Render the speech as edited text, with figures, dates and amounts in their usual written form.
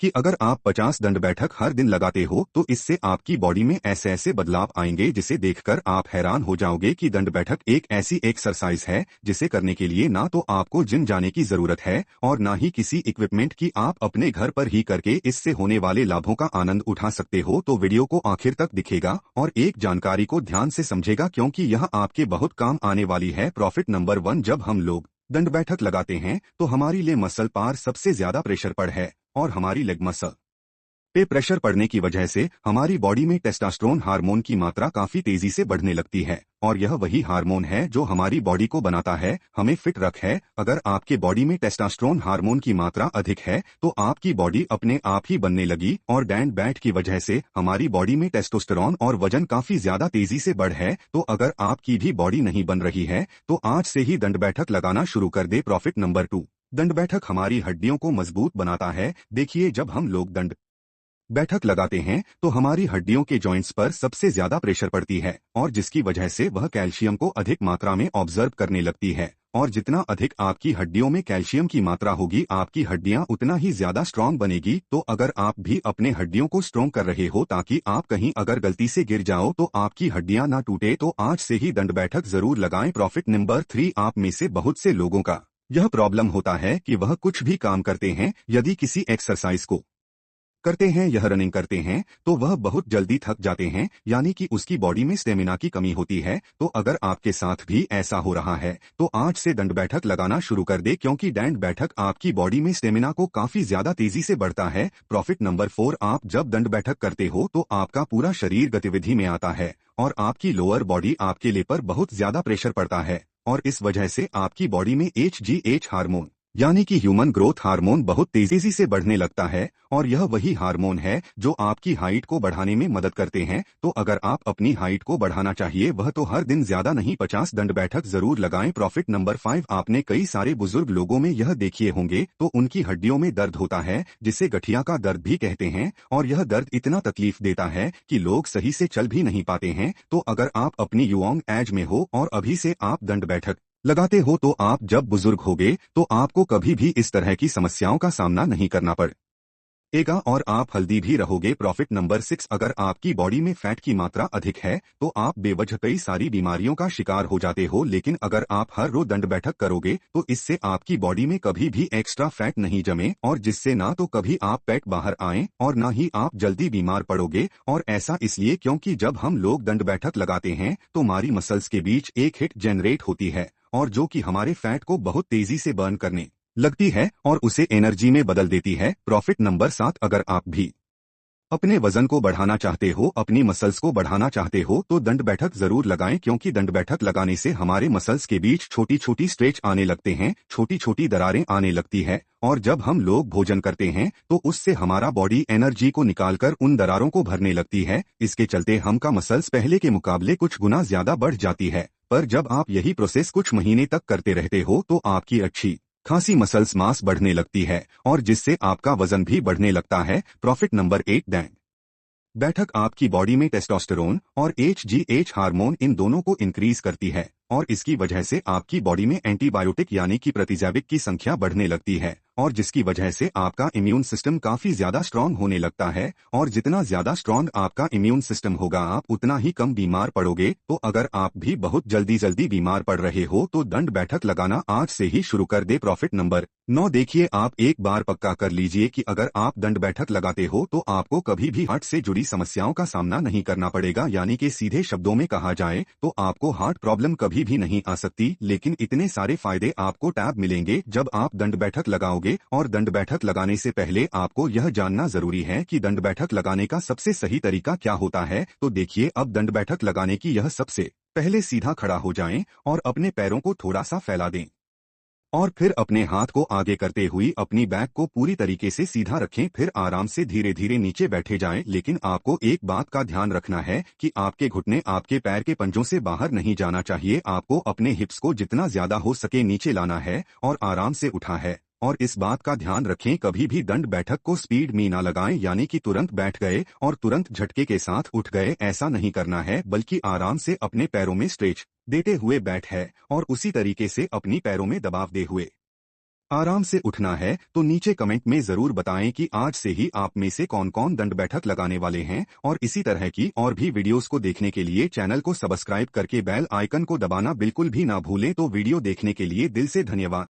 कि अगर आप 50 दंड बैठक हर दिन लगाते हो तो इससे आपकी बॉडी में ऐसे ऐसे बदलाव आएंगे जिसे देखकर आप हैरान हो जाओगे कि दंड बैठक एक ऐसी एक्सरसाइज है जिसे करने के लिए ना तो आपको जिम जाने की जरूरत है और ना ही किसी इक्विपमेंट की। आप अपने घर पर ही करके इससे होने वाले लाभों का आनंद उठा सकते हो। तो वीडियो को आखिर तक दिखेगा और एक जानकारी को ध्यान से समझेगा क्योंकि यह आपके बहुत काम आने वाली है। प्रॉफिट नंबर 1, जब हम लोग दंड बैठक लगाते हैं तो हमारी ले मसल पार सबसे ज्यादा प्रेशर पड़ है और हमारी लेग मसल पे प्रेशर पड़ने की वजह से हमारी बॉडी में टेस्टोस्टेरोन हार्मोन की मात्रा काफी तेजी से बढ़ने लगती है और यह वही हार्मोन है जो हमारी बॉडी को बनाता है, हमें फिट रखे। अगर आपके बॉडी में टेस्टोस्टेरोन हार्मोन की मात्रा अधिक है तो आपकी बॉडी अपने आप ही बनने लगी और दंड बैठ की वजह से हमारी बॉडी में टेस्टोस्टेरोन और वजन काफी ज्यादा तेजी से बढ़ है। तो अगर आपकी भी बॉडी नहीं बन रही है तो आज से ही दंड बैठक लगाना शुरू कर दे। प्रॉफिट नंबर 2, दंड बैठक हमारी हड्डियों को मजबूत बनाता है। देखिए, जब हम लोग दंड बैठक लगाते हैं तो हमारी हड्डियों के जॉइंट्स पर सबसे ज्यादा प्रेशर पड़ती है और जिसकी वजह से वह कैल्शियम को अधिक मात्रा में ऑब्जर्व करने लगती है और जितना अधिक आपकी हड्डियों में कैल्शियम की मात्रा होगी आपकी हड्डियां उतना ही ज्यादा स्ट्रांग बनेगी। तो अगर आप भी अपने हड्डियों को स्ट्रांग कर रहे हो ताकि आप कहीं अगर गलती से गिर जाओ तो आपकी हड्डियां ना टूटे तो आज से ही दंड बैठक जरूर लगाएं। प्रॉफिट नंबर 3, आप में से बहुत से लोगों का यह प्रॉब्लम होता है कि वह कुछ भी काम करते हैं, यदि किसी एक्सरसाइज को करते हैं, यह रनिंग करते हैं तो वह बहुत जल्दी थक जाते हैं, यानी कि उसकी बॉडी में स्टेमिना की कमी होती है। तो अगर आपके साथ भी ऐसा हो रहा है तो आज से दंड बैठक लगाना शुरू कर दे क्योंकि दंड बैठक आपकी बॉडी में स्टेमिना को काफी ज्यादा तेजी से बढ़ता है। प्रॉफिट नंबर 4, आप जब दंड बैठक करते हो तो आपका पूरा शरीर गतिविधि में आता है और आपकी लोअर बॉडी आपके लिए पर बहुत ज्यादा प्रेशर पड़ता है और इस वजह से आपकी बॉडी में HGH हार्मोन यानी कि ह्यूमन ग्रोथ हार्मोन बहुत तेजी से बढ़ने लगता है और यह वही हार्मोन है जो आपकी हाइट को बढ़ाने में मदद करते हैं। तो अगर आप अपनी हाइट को बढ़ाना चाहिए वह तो हर दिन ज्यादा नहीं 50 दंड बैठक जरूर लगाएं। प्रॉफिट नंबर 5, आपने कई सारे बुजुर्ग लोगों में यह देखिए होंगे तो उनकी हड्डियों में दर्द होता है जिसे गठिया का दर्द भी कहते हैं और यह दर्द इतना तकलीफ देता है कि लोग सही से चल भी नहीं पाते हैं। तो अगर आप अपनी युवांग एज में हो और अभी से आप दंड बैठक लगाते हो तो आप जब बुजुर्ग होगे तो आपको कभी भी इस तरह की समस्याओं का सामना नहीं करना पड़ेगा और आप हेल्दी भी रहोगे। प्रॉफिट नंबर 6, अगर आपकी बॉडी में फैट की मात्रा अधिक है तो आप बेवजह कई सारी बीमारियों का शिकार हो जाते हो, लेकिन अगर आप हर रोज दंड बैठक करोगे तो इससे आपकी बॉडी में कभी भी एक्स्ट्रा फैट नहीं जमे और जिससे ना तो कभी आप पेट बाहर आए और ना ही आप जल्दी बीमार पड़ोगे। और ऐसा इसलिए क्योंकि जब हम लोग दंड बैठक लगाते हैं तो हमारी मसल्स के बीच एक हिट जनरेट होती है और जो कि हमारे फैट को बहुत तेजी से बर्न करने लगती है और उसे एनर्जी में बदल देती है। प्रॉफिट नंबर 7, अगर आप भी अपने वजन को बढ़ाना चाहते हो, अपनी मसल्स को बढ़ाना चाहते हो तो दंड बैठक जरूर लगाएं क्योंकि दंड बैठक लगाने से हमारे मसल्स के बीच छोटी छोटी स्ट्रेच आने लगते हैं, छोटी छोटी दरारें आने लगती है और जब हम लोग भोजन करते हैं तो उससे हमारा बॉडी एनर्जी को निकालकर उन दरारों को भरने लगती है। इसके चलते हम का मसल्स पहले के मुकाबले कुछ गुना ज्यादा बढ़ जाती है। पर जब आप यही प्रोसेस कुछ महीने तक करते रहते हो तो आपकी अच्छी खासी मसल्स मास बढ़ने लगती है और जिससे आपका वजन भी बढ़ने लगता है। प्रॉफिट नंबर 8, दंड बैठक आपकी बॉडी में टेस्टोस्टेरोन और HGH हार्मोन इन दोनों को इंक्रीज करती है और इसकी वजह से आपकी बॉडी में एंटीबायोटिक यानी कि प्रतिजैविक की संख्या बढ़ने लगती है और जिसकी वजह से आपका इम्यून सिस्टम काफी ज्यादा स्ट्रांग होने लगता है और जितना ज्यादा स्ट्रांग आपका इम्यून सिस्टम होगा आप उतना ही कम बीमार पड़ोगे। तो अगर आप भी बहुत जल्दी बीमार पड़ रहे हो तो दंड बैठक लगाना आज से ही शुरू कर दे। प्रॉफिट नंबर 9, देखिए, आप एक बार पक्का कर लीजिए कि अगर आप दंड बैठक लगाते हो तो आपको कभी भी हार्ट से जुड़ी समस्याओं का सामना नहीं करना पड़ेगा, यानी कि सीधे शब्दों में कहा जाए तो आपको हार्ट प्रॉब्लम कभी भी नहीं आ सकती। लेकिन इतने सारे फायदे आपको टैब मिलेंगे जब आप दंड बैठक लगाओगे और दंड बैठक लगाने से पहले आपको यह जानना जरूरी है कि दंड बैठक लगाने का सबसे सही तरीका क्या होता है। तो देखिए, अब दंड बैठक लगाने की यह सबसे पहले सीधा खड़ा हो जाएं और अपने पैरों को थोड़ा सा फैला दें और फिर अपने हाथ को आगे करते हुए अपनी बैक को पूरी तरीके से सीधा रखें, फिर आराम से धीरे धीरे नीचे बैठे जाएं। लेकिन आपको एक बात का ध्यान रखना है कि आपके घुटने आपके पैर के पंजों से बाहर नहीं जाना चाहिए। आपको अपने हिप्स को जितना ज्यादा हो सके नीचे लाना है और आराम से उठा है। और इस बात का ध्यान रखें, कभी भी दंड बैठक को स्पीड में ना लगाएं, यानी कि तुरंत बैठ गए और तुरंत झटके के साथ उठ गए, ऐसा नहीं करना है, बल्कि आराम से अपने पैरों में स्ट्रेच देते हुए बैठ है और उसी तरीके से अपनी पैरों में दबाव दे हुए आराम से उठना है तो नीचे कमेंट में जरूर बताएं कि आज से ही आप में से कौन कौन दंड बैठक लगाने वाले हैं, और इसी तरह की और भी वीडियोस को देखने के लिए चैनल को सब्सक्राइब करके बेल आइकन को दबाना बिल्कुल भी ना भूलें। तो वीडियो देखने के लिए दिल से धन्यवाद।